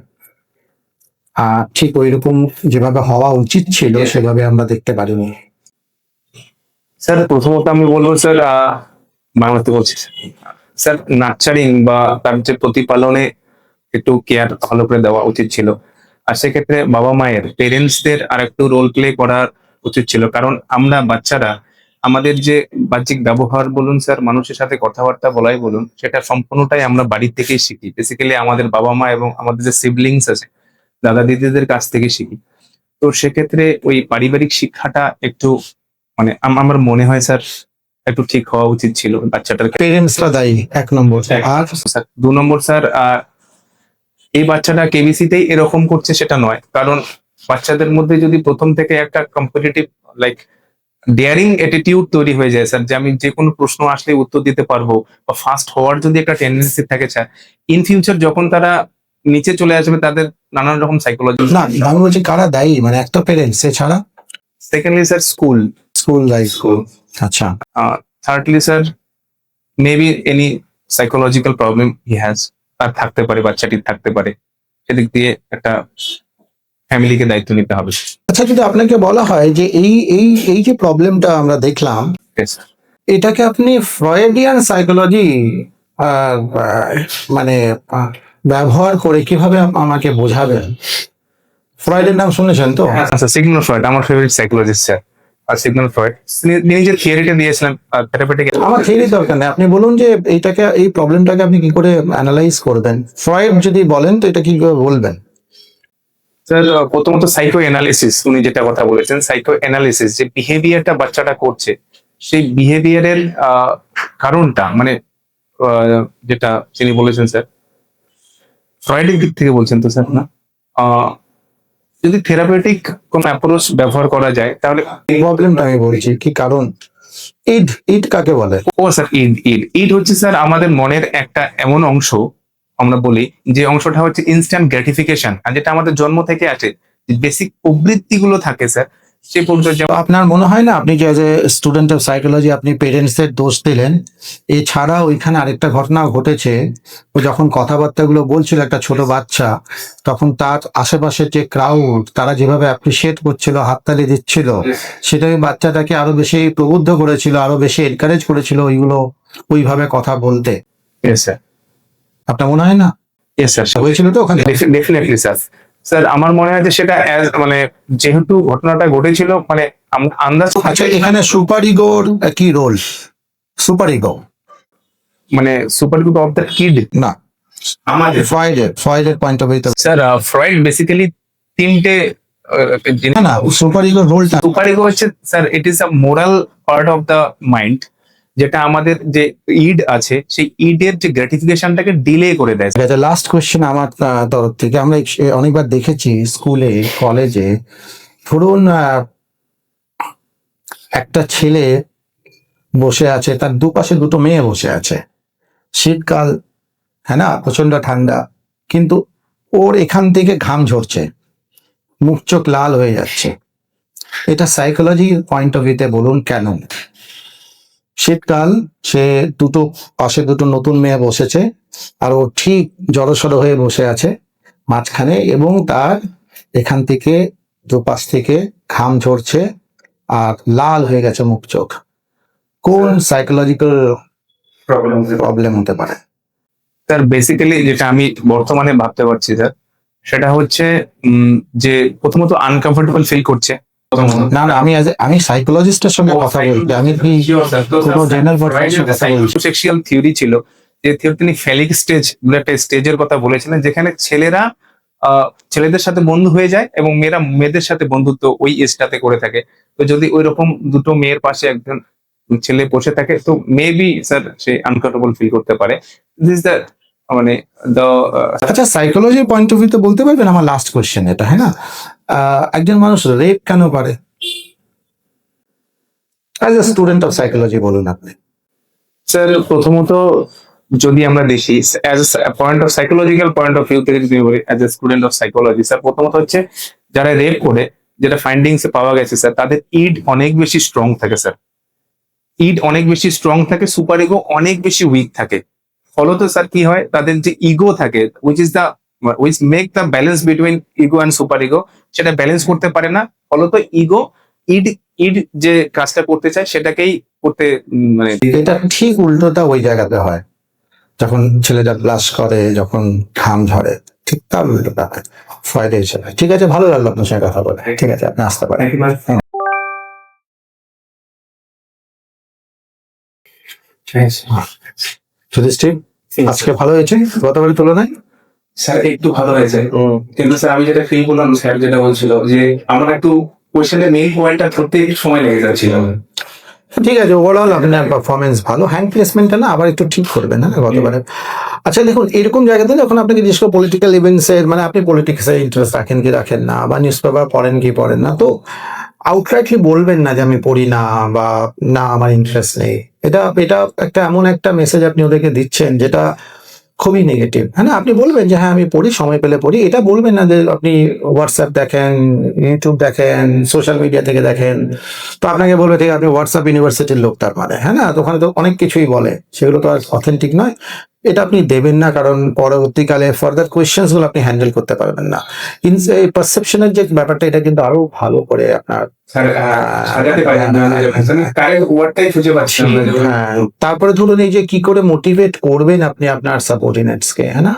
ঠিক ওইরকম যেভাবে হওয়া উচিত ছিল সেভাবে আমরা দেখতে পারিনি? স্যার, প্রথমত আমি বলবো, স্যার, বাংলাতে বলছি, স্যার, নার্চারিং বা তার যে প্রতিপালনে একটু কেয়ার ভালো করে দেওয়া উচিত ছিল। আর সেক্ষেত্রে বাবা মায়ের পেরেন্টসদের আর একটু রোল প্লে করা উচিত ছিল। কারণ আমরা বাচ্চারা আমাদের যে বাহ্যিক ব্যবহার বলুন, স্যার, মানুষের সাথে কথাবার্তা বলাই বলুন, সেটা সম্পূর্ণটাই আমরা বাড়ির থেকেই শিখি। বেসিক্যালি আমাদের বাবা মা এবং আমাদের যে সিবলিংস আছে, দাদা দিদিদের কাছ থেকে শিখি। তো সেক্ষেত্রে ওই পারিবারিক শিক্ষাটা একটু মানে আমার মনে হয়, স্যার, একটু ঠিক হওয়া উচিত ছিল বাচ্চাটার। পেরেন্টসরা দায়ী 1 নম্বর। আর 2 নম্বর, স্যার, এই বাচ্চাটা কেবিসিতেই এরকম করছে সেটা নয়। কারণ বাচ্চাদের মধ্যে যদি প্রথম থেকে একটা কম্পিটিটিভ লাইক ডেয়ারিং অ্যাটিটিউড তৈরি হয়ে যায় স্যার, যে আমি যে কোনো প্রশ্ন আসলে উত্তর দিতে পারবো, বা ফার্স্ট হওয়ার যদি একটা টেন্ডেন্সি থাকে স্যার, ইন ফিউচার যখন তারা নিচে চলে আসবে তাদের নানান রকম সাইকোলজি। না আমি বলছি কারা দায়ী, মানে একটা পেরেন্টস এছাড়া সেকেন্ডলি স্যার স্কুল, স্কুল দায়ী। আচ্ছা, thirdly sir maybe any psychological problem he has, তার থাকতে পারে, বাচ্চাটির থাকতে পারে, সেদিক দিয়ে একটা ফ্যামিলিকে দায়িত্ব নিতে হবে। আচ্ছা যদি আপনাকে বলা হয় যে এই এই এই যে প্রবলেমটা আমরা দেখলাম, Yes, sir. এটাকে আপনি ফ্রয়েডিয়ান সাইকোলজি মানে ব্যবহার করে কিভাবে আমাকে বোঝাবেন? ফ্রয়েডের নাম শুনেছেন তো? আচ্ছা, সিগমুন্ড ফ্রয়েড আমার ফেভারিট সাইকোলজিস্ট স্যার। আর সিগমুন্ড ফ্রয়েড তিনি যে থিওরিটা দিয়েছিলেন থেরাপিউটিক, আমার থিওরি দরকার নেই, আপনি বলুন যে এইটাকে, এই প্রবলেমটাকে আপনি কি করে অ্যানালাইজ করবেন? ফ্রয়েড যদি বলেন তো এটা কি করে বলবেন? স্যার প্রথমত সাইকো অ্যানালিসিস, উনি যেটা কথা বলেছেন সাইকো অ্যানালিসিস, যে বিহেভিয়ারটা বাচ্চাটা করছে, সেই বিহেভিয়ারের কারণটা, মানে যেটা তিনি বলেছেন স্যার ফ্রয়েডের দিক থেকে বলছেন তো স্যার, না যদি থেরাপিউটিক কোন অ্যাপ্রোচ ব্যবহার করা যায় তাহলে। এই প্রবলেমটা আমি বলছি কি কারণ, ইড ইড কাকে বলে? ও স্যার ইড ইড ইড হচ্ছে স্যার আমাদের মনের একটা এমন অংশ, আমরা বলি যে অংশটা হচ্ছে ইনস্ট্যান্ট গ্র্যাটিফিকেশন, আর যেটা আমাদের জন্ম থেকে আসে, বেসিক প্রবৃত্তি গুলো থাকে স্যার, সে পর্যন্ত। আপনার মনে হয় না আপনি যে as a student of psychology আপনি পেরেন্টসদের দোষ দিলেন? এছাড়া ওইখানে আরেকটা ঘটনা ঘটেছে, ও যখন কথাবার্তাগুলো বলছিল একটা ছোট বাচ্চা, তখন তার আশেপাশের যে ক্রাউড তারা যেভাবে অ্যাপ্রিসিয়েট করছিল, হাততালি দিচ্ছিল, সেটাই বাচ্চাটাকে আরো বেশি প্রবুদ্ধ করেছিল, আরো বেশি এনকারেজ করেছিল ওইগুলো ওইভাবে কথা বলতে। ইয়েস স্যার, আপনার মনে হয় না ইয়েস স্যার, হয়েছিল তো ওখানে? Definitely sir. স্যার আমার মনে হয় যে সেটা মানে যেহেতু ঘটনাটা ঘটেছিল, মানে আন্দাজ। আচ্ছা এখানে সুপার ইগোর কি রোল? সুপার ইগো মানে super group of the kid, না আমাদের ফ্রয়েডের point of view. Sir Freud basically তিনটে না না, সুপার ইগোর রোলটা সুপার ইগো হচ্ছে sir, it is a moral part of the mind, যেটা আমাদের যে ইড আছে সেই ইডের যে গ্র্যাটিফিকেশনটাকে ডিলে করে দেয়। লাস্ট কোয়েশ্চেন আমার তরফ থেকে, আমরা অনেকবার দেখেছি স্কুলে কলেজে, ধরুন একটা ছেলে বসে আছে, তার দুপাশে দুটো মেয়ে বসে আছে, শীতকাল, হ্যাঁ না, প্রচন্ড ঠান্ডা, কিন্তু ওর এখান থেকে ঘাম ঝরছে, মুখ চোখ লাল হয়ে যাচ্ছে। এটা সাইকোলজি পয়েন্ট অফ ভিউতে বলুন কেন? শীতকাল, সে দুটো পাশে দুটো নতুন মেয়ে বসেছে, আর ও ঠিক জড়সড় হয়ে বসে আছে মাঝখানে, এবং তার এখান থেকে দুপাশ থেকে ঘাম ঝরছে আর লাল হয়ে গেছে মুখ চোখ। কোন সাইকোলজিক্যাল প্রবলেম হতে পারে? স্যার বেসিক্যালি যেটা আমি বর্তমানে ভাবতে পারছি স্যার, সেটা হচ্ছে যে প্রথমত আনকমফোর্টেবল ফিল করছে। না না, আমি সাইকোলজিস্টের সঙ্গে কথা বলছি, আমি কি কোনো জেনারেল কথা বলছি? সেক্সুয়াল থিওরি ছিল, যে থিওরি তিনি ফেলিক স্টেজ বলে একটা স্টেজের কথা বলেছিলেন, যেখানে ছেলেরা ছেলেদের সাথে বন্ধু হয়ে যায় এবং মেয়েরা মেয়েদের সাথে বন্ধুত্ব ওই এজটাতে করে থাকে। তো যদি ওই রকম দুটো মেয়ের পাশে একজন ছেলে বসে থাকে, তো মেবি স্যার সে আনকমফোর্টেবল ফিল করতে পারে। দিস দ্য মানে দ্য আচ্ছা সাইকোলজির পয়েন্ট অফ ভিউতে বলতে পারবেন, আমার লাস্ট কোয়েশ্চেন এটা, হ্যাঁ না, একজন মানুষ রেপ কেন পারে? As a student of psychology বলুন আপনি। স্যার প্রথমত যদি আমরা দেখি as point of psychological point of view থেকে যদি বলি, as a student of psychology sir, প্রথমত হচ্ছে যারা রেপ করে, যেটা ফাইন্ডিংস এ পাওয়া গেছে স্যার, তাদের ইড অনেক বেশি স্ট্রং থাকে স্যার, ইড অনেক বেশি স্ট্রং থাকে, সুপার ইগো অনেক বেশি উইক থাকে। ফলত স্যার কি হয়, তাদের যে ইগো থাকে, which make the balance between ego and super ego, সেটা ব্যালেন্স করতে পারে না। ফলত ইগো ইড ইড যে কাজটা করতে চায় সেটাকেই করতে মানে। এটা ঠিক উল্টোটা ওই জায়গাতে হয়, যখন ছেলেটা ব্লাশ করে, যখন ঘাম ঝরে, ঠিক তার উল্টোটা হয় ফ্রয়েডের হিসেবে। ঠিক আছে, ভালো লাগলো আপনার সঙ্গে কথা বলে। ঠিক আছে, আপনি আসতে পারেন। যুধিষ্ঠির, আজকে ভালো হয়েছে গতবারের তুলনায়? স্যার একটু ভালো হয়েছে, কিন্তু স্যার আমি যেটা ফিল করলাম, স্যার যেটা বলছিল যে আমার একটু কোয়েশ্চেনের মেইন পয়েন্টটা ধরতে একটু সময় লেগে যাচ্ছিল। ঠিক আছে, ওভারঅল আপনার পারফরমেন্স ভালো, হ্যান্ড প্লেসমেন্টটা না আবার একটু ঠিক করবেন না গতবারে। আচ্ছা দেখুন, এরকম জায়গাতে যখন আপনাকে জিজ্ঞেস করো পলিটিক্যাল ইভেন্টস এর, মানে আপনি পলিটিক্সে ইন্টারেস্ট রাখেন কি রাখেন না, বা নিউজ পেপার পড়েন কি পড়েন না, তো আউটরাইটলি বলবেন না যে আমি পড়ি না বা না আমার ইন্টারেস্ট নেই। এটা এটা একটা এমন একটা মেসেজ আপনি ওদেরকে দিচ্ছেন যেটা খুবই নেগেটিভ। হ্যাঁ না, আপনি বলবেন যে হ্যাঁ আমি পড়ি, সময় পেলে পড়ি। এটা বলবেন না যে আপনি হোয়াটসঅ্যাপ দেখেন, ইউটিউব দেখেন, সোশ্যাল মিডিয়া থেকে দেখেন, তো আপনাকে বলবে ঠিক আপনি হোয়াটসঅ্যাপ ইউনিভার্সিটির লোক তার মানে। হ্যাঁ না, তো ওখানে তো অনেক কিছুই বলে, সেগুলো তো আর অথেন্টিক নয়। এটা আপনি দেবেন না, কারণ পরবর্তীকালে ফার্দার কোয়েশ্চেন্স গুলো আপনি হ্যান্ডেল করতে পারবেন না। এই পারসেপশনের যে ব্যাপারটা, এটা কিন্তু আরো ভালো করে আপনার সাজাতে পারেন কারেক্ট ওয়ার্ডটাই খুঁজে পাচ্ছি না। হ্যাঁ, তারপরে ধরুন এই যে কি করে মোটিভেট করবেন আপনি আপনার সাবঅর্ডিনেটস কে। হ্যাঁ না,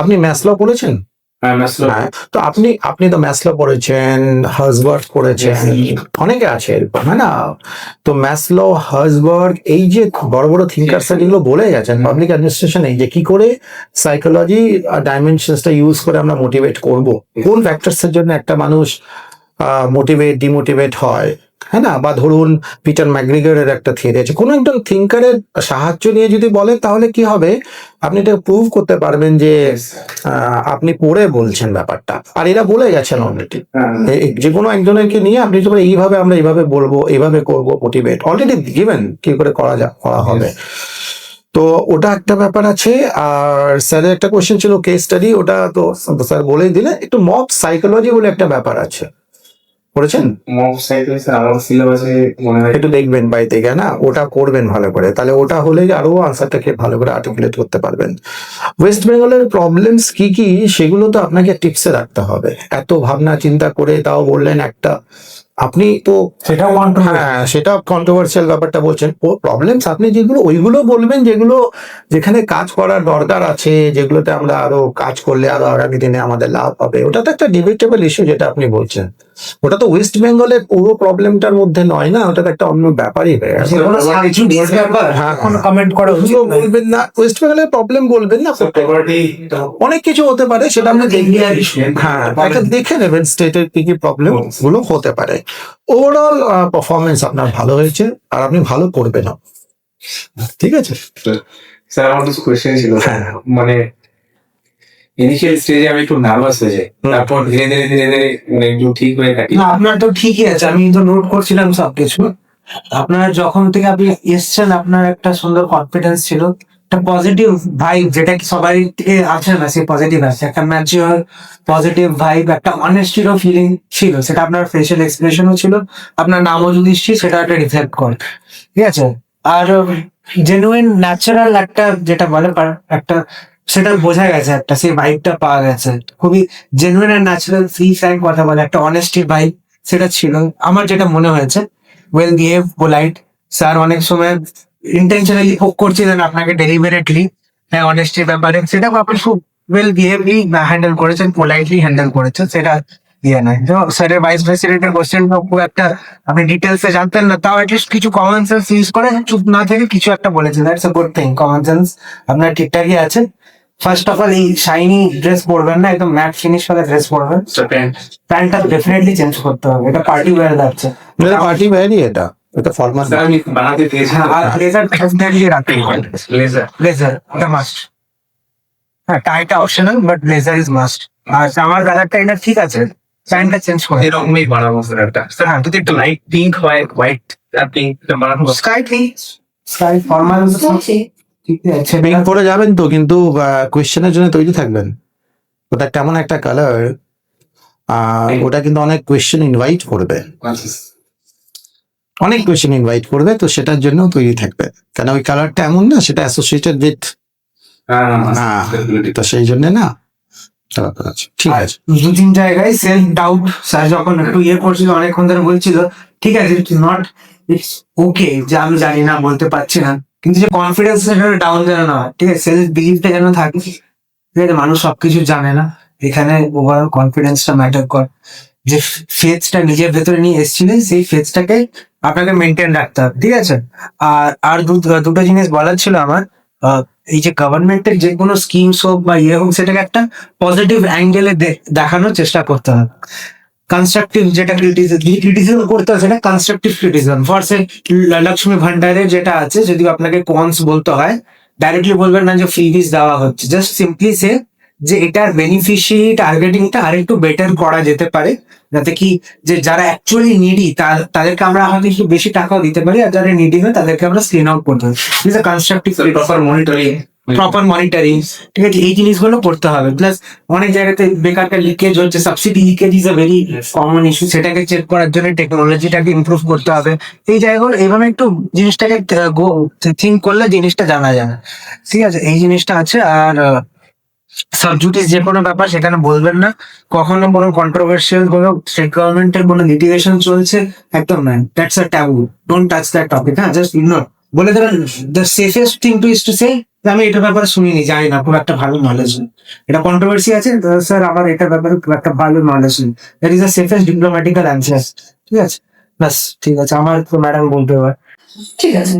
আপনি ম্যাসলো পড়েছেন? হ্যাঁ, তো আপনি তো ম্যাসলো পড়েছেন, হার্জবার্গ পড়েছেন, অনেকে আছে এরকম। হ্যাঁ না, তো ম্যাসলো, হার্জবার্গ, এই যে বড় বড় থিঙ্কার্স যেগুলো বলে গেছেন পাবলিক অ্যাডমিনিস্ট্রেশন, এই যে কি করে সাইকোলজি ডাইমেনশনসটা ইউজ করে আমরা মোটিভেট করব, কোন ফ্যাক্টরস এর জন্য একটা মানুষ মোটিভেট ডিমোটিভেট হয়। হ্যাঁ না, বা ধরুন পিটার ম্যাকগ্রিগরের একটা থিওরি আছে, কোনো একজন থিঙ্কারের সাহায্য নিয়ে যদি বলে তাহলে কি হবে, আপনি এটা প্রুভ করতে পারবেন যে আপনি পড়ে বলছেন ব্যাপারটা। আর এরা বলে গেছেন অলরেডি, যে কোনো একজনেরকে নিয়ে আপনি যদি বলেন, এইভাবে আমরা এইভাবে বলবো, এইভাবে করবো মোটিভেট, অলরেডি গিভেন কি করে করা হবে। তো ওটা একটা ব্যাপার আছে। আর স্যারের একটা কোশ্চেন ছিল কেস স্টাডি, ওটা তো স্যার বলেই দিলে। একটু মব সাইকোলজি বলে একটা ব্যাপার আছে, পড়েছেন? মব সাইকোলজি আমার সিলেবাসে মনে হয় একটু দেখবেন বাই থেকে, না ওটা করবেন ভালো করে, তাহলে ওটা হলে আরো আনসারটাকে ভালো করে আর্টিকুলেট করতে পারবেন। ওয়েস্ট বেঙ্গলের প্রবলেমস কি কি সেগুলো তো আপনাকে টিপসে রাখতে হবে। এত ভাবনা চিন্তা করে তাও বললেন একটা, আপনি তো সেটাও হ্যাঁ সেটা কন্ট্রোভার্সিয়াল ব্যাপারটা বলছেন। ও প্রবলেমস আপনি যেগুলো ওইগুলো বলবেন, যেখানে কাজ করার দরকার আছে, যেগুলোতে আমরা আরো কাজ করলে আরো আগামী দিনে আমাদের লাভ হবে। ওটা তো একটা ডিবেটেবল ইস্যু যেটা আপনি বলছেন, ওটা তো ওয়েস্ট বেঙ্গলের পুরো প্রবলেমটা মধ্যে নয় না, ওটা তো একটা অন্য ব্যাপারই হয়ে গেছে। হ্যাঁ, কমেন্ট করা উচিত ওগুলো বলবেন না, ওয়েস্ট বেঙ্গলের প্রবলেম বলবেন না, অনেক কিছু হতে পারে, সেটা আপনি হ্যাঁ একটা দেখে নেবেন স্টেটের কি কি প্রবলেম গুলো হতে পারে। ওভারঅল পারফরমেন্স আপনার ভালো হয়েছে, আর আপনি ভালো করবেন। ঠিক আছে স্যার, আমার কিছু কোয়েশ্চেন ছিল। হ্যাঁ। মানে ইনিশিয়াল স্টেজে আমি একটু নার্ভাস হয়ে যাই, তারপর ধীরে ধীরে মানে একটু ঠিক হয়ে থাকি। না, আপনার তো ঠিকই আছে, আমি তো নোট করছিলাম সবকিছু। আপনার যখন থেকে আপনি এসছেন, আপনার একটা সুন্দর কনফিডেন্স ছিল, একটা পজিটিভ ভাইব, যেটা কি সবাই থেকে আছে না, সেই পজিটিভ আছে, একটা ম্যাচিওর পজিটিভ ভাইব, একটা অনেস্টিরও ফিলিং ছিল, সেটা আপনার ফেশিয়াল এক্সপ্রেশনও ছিল, আপনার নামও যদি সেটা একটা রিফ্লেক্ট করে। ঠিক আছে, আর জেনুইন ন্যাচারাল একটা যেটা বলে একটা, সেটা বোঝা গেছে, একটা সেই ভাইবটা পাওয়া গেছে, খুবই জেনুইন আর ন্যাচারাল ফ্রি ফ্র্যাঙ্ক কথা বলে, একটা অনেস্টি ভাইব সেটা ছিল আমার যেটা মনে হয়েছে। Well behave, polite. স্যার অনেক সময় ইন্টেনশনালি হোক করছিলেন আপনাকে ডেলিবারেটলি, হ্যাঁ অনেস্টির ব্যাপারে, সেটা আপনি খুব ওয়েল বিহেভলি হ্যান্ডেল করেছেন, পোলাইটলি হ্যান্ডেল করেছেন, সেটা ইয়ে নয়। তো স্যারের ভাইস প্রেসিডেন্টের কোশ্চেন খুব একটা আপনি ডিটেলসে জানতেন না, তাও অ্যাটলিস্ট কিছু কমন সেন্স ইউজ করে চুপ না থেকে কিছু একটা বলেছেন, that's a good thing. Common sense আপনার ঠিকঠাকই আছে। ফার্স্ট অফ অল, এই শাইনি ড্রেস পরবেন না, একদম ম্যাট ফিনিশ করে ড্রেস পরবেন। প্যান্টটা ডেফিনেটলি চেঞ্জ করতে হবে, এটা পার্টি ওয়্যার যাচ্ছে, পার্টি ভ্যারি, এটা ফরমাল। স্যার, আমি বানাতে দিয়েছি। আর ব্লেজার ডেফিনেটলি রাখতে হবে, ব্লেজার ওটা মাস্ট। হ্যাঁ, টাইটা optional, but blazer is must. আর আমার কালারটা এটা ঠিক আছে, প্যান্টটা চেঞ্জ করে এরকমই বানাবো স্যার একটা। স্যার, যদি একটু লাইট পিঙ্ক হয়, হোয়াইট আর পিঙ্ক বানাবো। স্কাই ফর্মাল ঠিক আছে। পিঙ্ক পরে যাবেন তো, কিন্তু কোয়েশ্চেনের জন্য তৈরি থাকবেন। ওটা কেমন একটা কালার, ওটা কিন্তু অনেক কোয়েশ্চেন ইনভাইট করবে, অনেক কোয়েশ্চেন ইনভাইট করবে, তো সেটার জন্য তৈরি থাকবে। কেন ওই কালারটা এমন না, সেটা অ্যাসোসিয়েটেড উইথ, তো সেই জন্য না। ঠিক আছে, দু তিন জায়গায় সেলফ ডাউট, স্যার যখন একটু ইয়ে করছিল, অনেকক্ষণ ধরে বলছিল ঠিক আছে, ইটস নট, ইটস ওকে যে আমি জানি না, বলতে পারছি না, কিন্তু যে কনফিডেন্স সেটা ডাউন যেন না হয়। ঠিক আছে, সেলফ বিলিভটা যেন থাকে। ঠিক আছে, মানুষ সবকিছু জানে না, এখানে ওভারঅল কনফিডেন্সটা ম্যাটার করে। যে ফেথটা নিজের ভেতরে নিয়ে এসেছিলেন, সেই ফেথটাকে আপনাকে মেনটেন রাখতে হবে। ঠিক আছে, আর দুটো জিনিস বলার ছিল আমার। এই যে গভর্নমেন্টের যে কোনো স্কিমস হোক বা ইয়ে হোক, সেটাকে একটা পজিটিভ অ্যাঙ্গেলে দেখানোর চেষ্টা করতে হবে। কনস্ট্রাকটিভ যেটা ক্রিটিসিজম করতে হবে, সেটা কনস্ট্রাকটিভ ক্রিটিসিজম। ফর সে লক্ষ্মী ভান্ডারের যেটা আছে, যদি আপনাকে কনস বলতে হয়, ডাইরেক্টলি বলবেন না যে ফ্রিবিস দেওয়া হচ্ছে, জাস্ট সিম্পলি সে যে এটার বেনিফিশিয়ারি টার্গেটিংটা আরেকটু বেটার করা যেতে পারে, যাতে কি যে যারা অ্যাকচুয়ালি নিডি তাদেরকে আমরা হয়তো একটু বেশি টাকাও দিতে পারি, আর যারা নিডি হয় তাদেরকে আমরা স্ক্রিন আউট করতে পারি। This a constructive proper monitoring, ঠিক আছে, এই জিনিসগুলো করতে হবে। প্লাস অনেক জায়গাতে বেকারকার লিকেজ হচ্ছে, subsidy leakage is a very common issue, সেটাকে চেক করার জন্য টেকনোলজিটাকে ইমপ্রুভ করতে হবে। এই জায়গাগুলো এইভাবে একটু জিনিসটাকে থিঙ্ক করলে জিনিসটা জানা যায়, ঠিক আছে, এই জিনিসটা আছে। আর সাবজুডিস যে কোনো ব্যাপার সেখানে বলবেন না, কখনো কোনো কন্ট্রোভার্সিয়াল কোনো স্টেট গভর্নমেন্টের কোনো লিটিগেশন চলছে, একদম না, that's a taboo, don't touch that topic. হ্যাঁ, জাস্ট ইগনোর বলে দেবেন। The safest thing to is to say আমি এটার ব্যাপারে শুনিনি, জানি না, খুব একটা ভালো নলেজ নেই, এটা কন্ট্রোভার্সি আছে স্যার, আমার এটার ব্যাপারে খুব একটা ভালো নলেজ নেই। That is the safest diplomatical answer, ঠিক আছে। ব্যাস, ঠিক আছে, আমার তো ম্যাডাম বলতে হবে। ঠিক আছে।